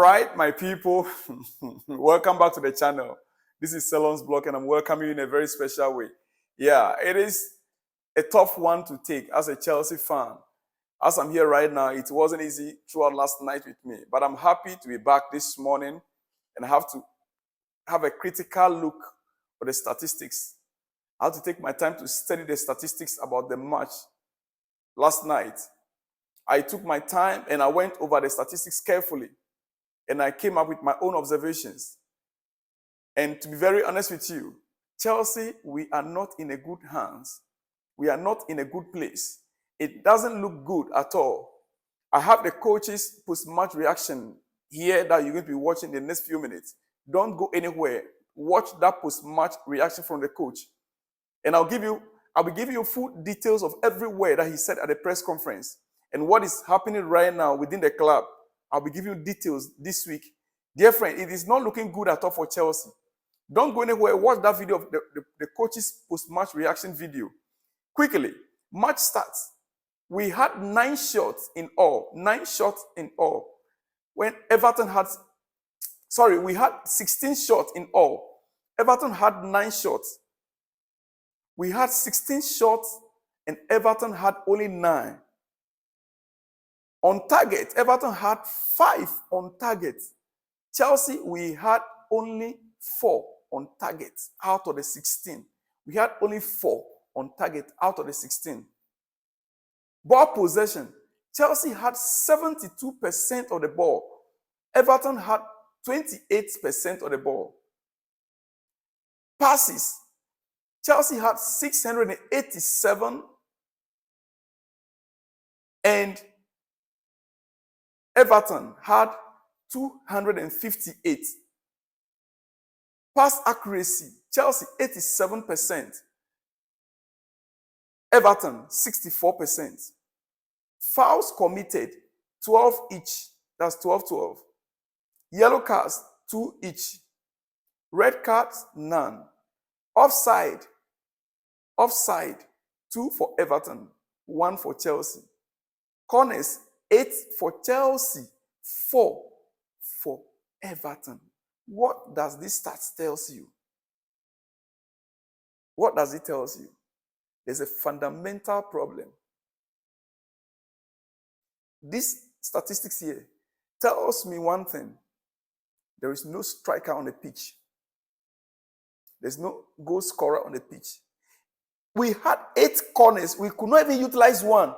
right, my people, welcome back to the channel. This is Salon's Blog, and I'm welcoming you in a very special way. Yeah, it is a tough one to take as a Chelsea fan. As I'm here right now, it wasn't easy throughout last night with me, but I'm happy to be back this morning and I have to have a critical look at the statistics. I have to take my time to study the statistics about the match last night. I took my time and I went over the statistics carefully. And I came up with my own observations. And to be very honest with you, Chelsea, we are not in a good hands. We are not in a good place. It doesn't look good at all. I have the coach's post-match reaction here that you're going to be watching in the next few minutes. Don't go anywhere. Watch that post-match reaction from the coach. And I'll be giving you full details of every word that he said at the press conference and what is happening right now within the club. I'll be giving you details this week. Dear friend, it is not looking good at all for Chelsea. Don't go anywhere. Watch that video of the coach's post-match reaction video. Quickly, match starts. We had 9 shots in all. 9 shots in all. When Everton had, we had 16 shots in all. Everton had 9 shots. We had 16 shots and Everton had only 9. On target, Everton had 5 on target. Chelsea, we had only 4 on target out of the 16. We had only 4 on target out of the 16. Ball possession. Chelsea had 72% of the ball. Everton had 28% of the ball. Passes. Chelsea had 687 and Everton had 258. Pass accuracy, Chelsea 87%. Everton 64%. Fouls committed 12 each. That's 12-12. Yellow cards 2 each. Red cards none. Offside 2 for Everton, 1 for Chelsea. Corners 8 for Chelsea, 4 for Everton. What does this stats tell you? What does it tell you? There's a fundamental problem. This statistics here tells me one thing. There is no striker on the pitch. There's no goal scorer on the pitch. We had 8 corners. We could not even utilize one.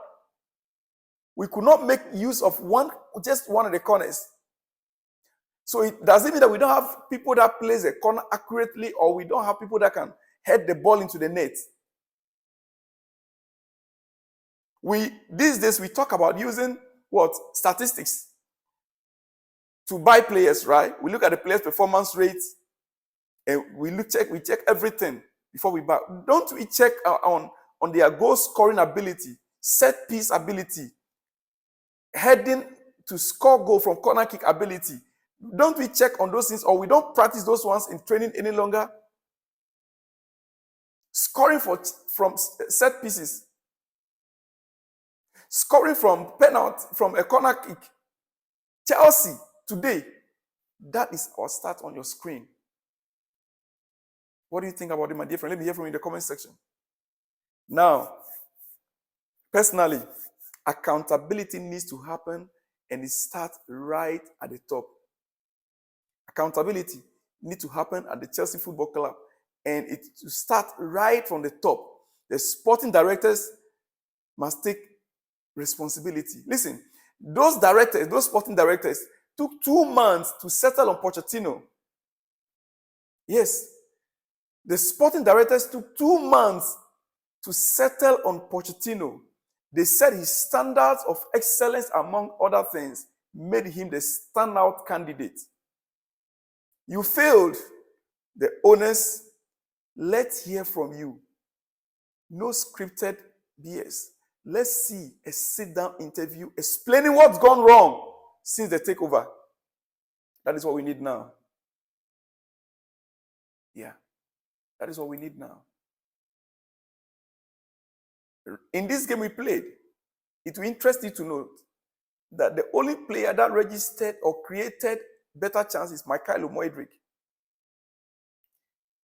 We could not make use of just one of the corners. So it doesn't mean that we don't have people that plays a corner accurately or we don't have people that can head the ball into the net. These days we talk about using statistics to buy players, right? We look at the players' performance rates and we check everything before we buy. Don't we check on their goal scoring ability, set piece ability, heading to score goal from corner kick ability? Don't we check on those things, or we don't practice those ones in training any longer? Scoring from set pieces, scoring from penalty, from a corner kick. Chelsea today, that is our start on your screen. What do you think about it, my dear friend? Let me hear from you in the comment section. Now, personally, accountability needs to happen, and it starts right at the top. Accountability needs to happen at the Chelsea Football Club, and it to start right from the top. The sporting directors must take responsibility. Listen, those sporting directors took 2 months to settle on Pochettino. Yes, the sporting directors took 2 months to settle on Pochettino. They said his standards of excellence, among other things, made him the standout candidate. You failed. The owners, let's hear from you. No scripted BS. Let's see a sit-down interview explaining what's gone wrong since the takeover. That is what we need now. Yeah, that is what we need now. In this game we played, it will interest you to note that the only player that registered or created better chance is Mikhailo Moedric.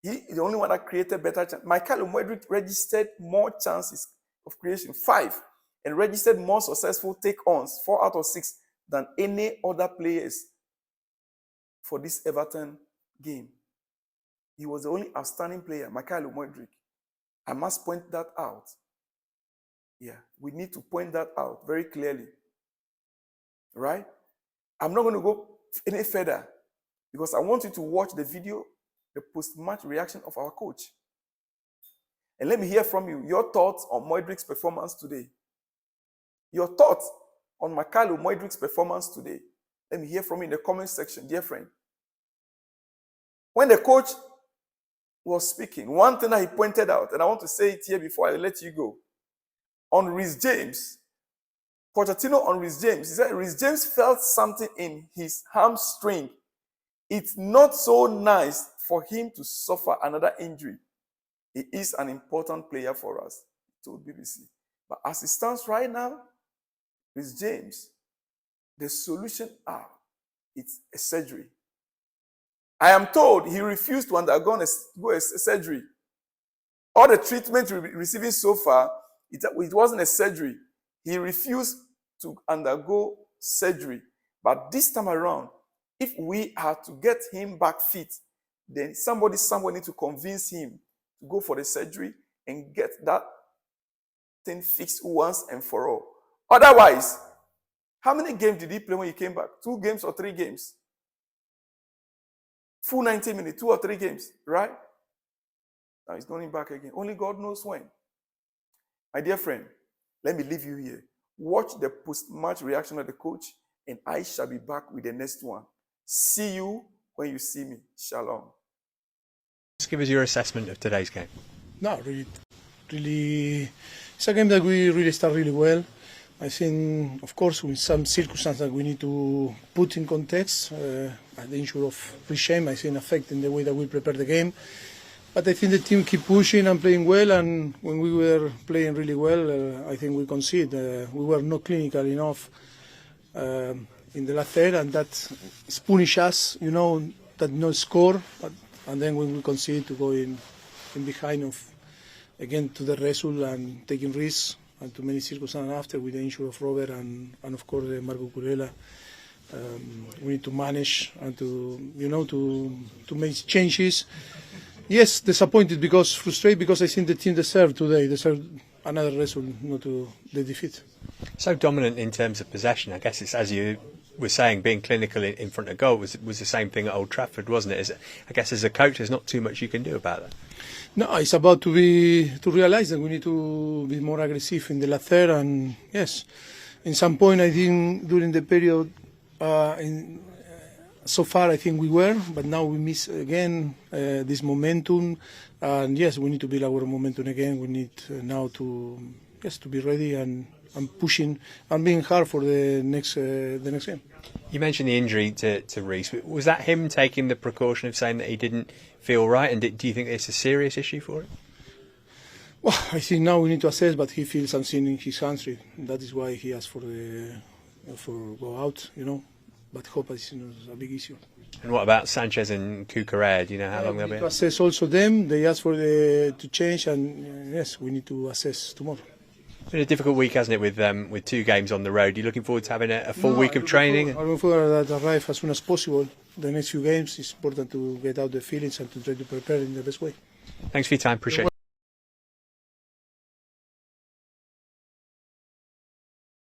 He is the only one that created better chance. Mikhailo Moedric registered more chances of creation, 5, and registered more successful take-ons, 4 out of 6, than any other players for this Everton game. He was the only outstanding player, Mikhailo Moedric. I must point that out. Yeah, we need to point that out very clearly. Right? I'm not going to go any further because I want you to watch the video, the post-match reaction of our coach. And let me hear from you, your thoughts on Moedric's performance today. Your thoughts on Mikhailo Moedric's performance today. Let me hear from you in the comment section, dear friend. When the coach was speaking, one thing that he pointed out, and I want to say it here before I let you go, on Reece James, Pochettino on Reece James, he said Reece James felt something in his hamstring. It's not so nice for him to suffer another injury. He is an important player for us, he told BBC. But as it stands right now, Reece James, the solution it's a surgery. I am told he refused to undergo a surgery. All the treatment receiving so far, it wasn't a surgery. He refused to undergo surgery. But this time around, if we are to get him back fit, then somebody needs to convince him to go for the surgery and get that thing fixed once and for all. Otherwise, how many games did he play when he came back? 2 games or 3 games? Full 90 minutes, 2 or 3 games, right? Now he's going back again. Only God knows when. My dear friend, let me leave you here. Watch the post-match reaction of the coach, and I shall be back with the next one. See you when you see me. Shalom. Just give us your assessment of today's game. No, really, it's a game that we really start really well. I think, of course, with some circumstances that we need to put in context, the issue of pre-shame, I think, affecting the way that we prepare the game. But I think the team keep pushing and playing well, and when we were playing really well, I think we conceded. We were not clinical enough in the last third, and that punish us, that no score. And then when we concede to go in behind of, again, to the result and taking risks, and too many circumstances after with the injury of Robert and of course Marco Curella. We need to manage and to make changes. Yes, disappointed because frustrated because I think the team deserved another result, not the defeat. So dominant in terms of possession. I guess it's, as you were saying, being clinical in front of goal was the same thing at Old Trafford, wasn't it? I guess as a coach, there's not too much you can do about that. No, it's about to realize that we need to be more aggressive in the last third, and yes, in some point I think during the period so far I think we were, but now we miss again this momentum, and yes, we need to build our momentum again. We need now to be ready and pushing and being hard for the next game. You mentioned the injury to Reece. Was that him taking the precaution of saying that he didn't feel right, and do you think it's a serious issue for him? Well, I think now we need to assess, but he feels something in his hamstring. That is why he asked for go out, But hope it's not a big issue. And what about Sanchez and Cucurella? Do you know how long they'll be? We need to assess also them. They asked for to change, and yes, we need to assess tomorrow. It's been a difficult week, hasn't it, with 2 games on the road? You're looking forward to having a full week of training? I'm looking forward to arrive as soon as possible. The next few games, it's important to get out the feelings and to try to prepare in the best way. Thanks for your time. Appreciate it.